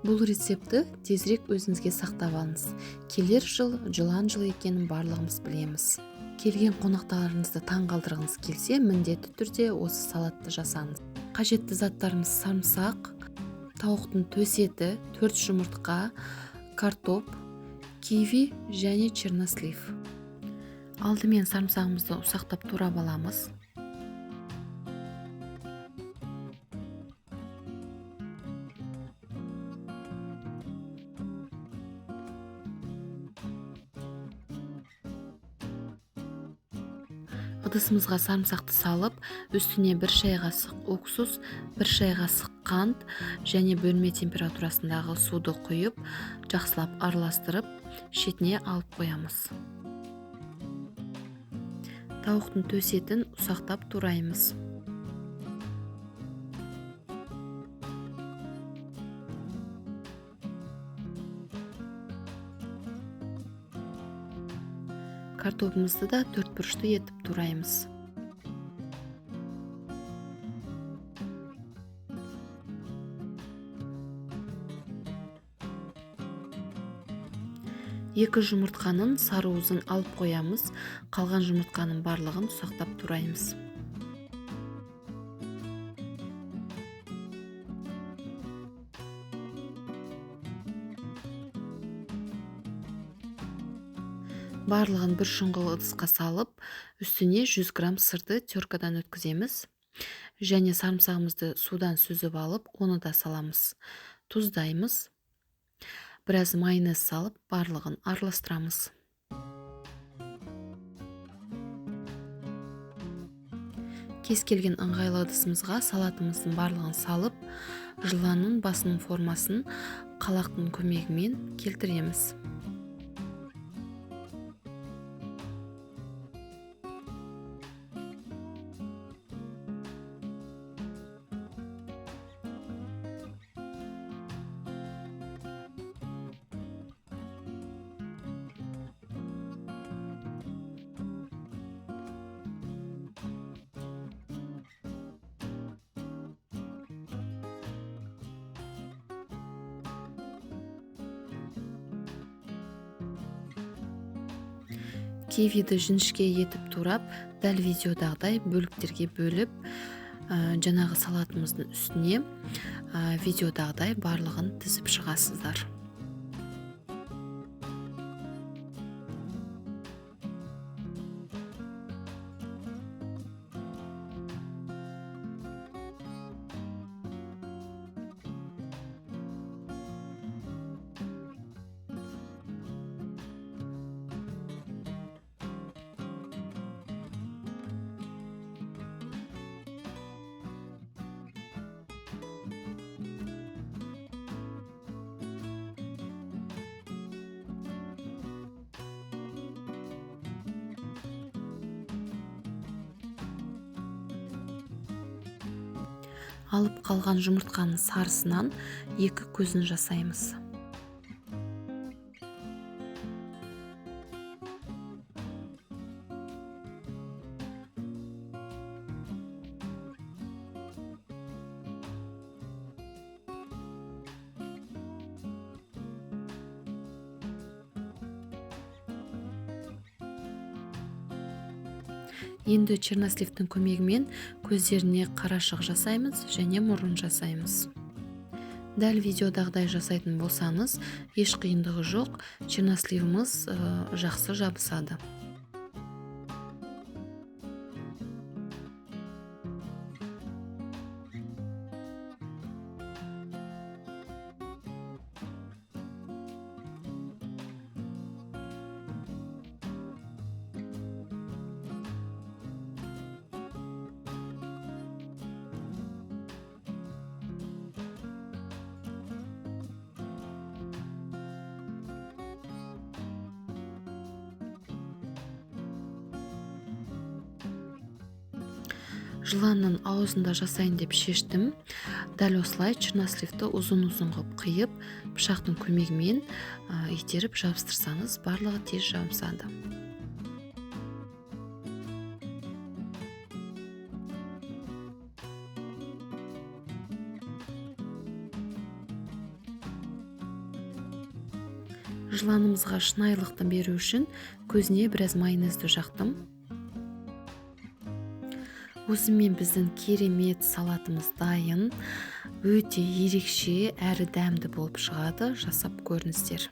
Бұл рецепті тезірек өзіңізге сақтап алыңыз. Келер жыл жылан жылы екенін барлығымыз білеміз. Келген қонақтарыңызды таң қалдырғыңыз келсе, міндетті түрде осы салатты жасаңыз. Қажетті заттарымыз самсақ, тауықтың төс еті, 4 жұмыртқа, картоп, киви және чернослив. Алдымен сарымсағымызды ұсақтап турап аламыз. Ыдысымызға сарымсақты салып, үстіне 1 шай қасық уксус, 1 шай қасық қант және бөлме температурасындағы суды құйып, жақсылап араластырып, шетіне алып қоямыз. Тауықтың төс етін ұсақтап тураймыз. Картопымызды да 4 бұрышты етіп тураймыз. Екі жұмыртқаның сарыуызын алып қоямыз, қалған жұмыртқаның барлығын ұсақтап тураймыз. Барлығын бір шұңғыл ыдысқа салып, үстіне 100 грамм сырды теркадан өткіземіз. Және сарымсағымызды судан сүзіп алып, оны да саламыз. Тұздаймыз. Біраз майонез салып, барлығын араластырамыз. Кез келген ыңғайлы ыдысымызға салатымыздың барлығын салып, жыланның басының формасын қалақтың көмегімен келтіреміз. Кивиді жіңішке етіп турап, дәл видеодағыдай бөліктерге бөліп, жаңағы салатымыздың үстіне видеодағыдай барлығын тізіп шығасыздар. Алып қалған жұмыртқаның сарысынан 2 көзін жасаймыз. Енді черносливтің көмегімен көздеріне қарашық жасаймыз және мұрын жасаймыз. Дәл видеодағыдай жасайтын болсаңыз, еш қиындығы жоқ, черносливіміз жақсы жабысады. Жыланның аузында жасайын деп шештім. Дәл осылай черносливті ұзын-ұзын қылып қиып, пышақтың көмегімен итеріп жабыстырсаңыз, барлығы тез жабысады. Жыланымызға шынайылықты беру үшін көзіне біраз майонезді жақтым. Осымен біздің керемет салатымыз дайын. Өте ерекше әрі дәмді болып шығады. Жасап көріңіздер.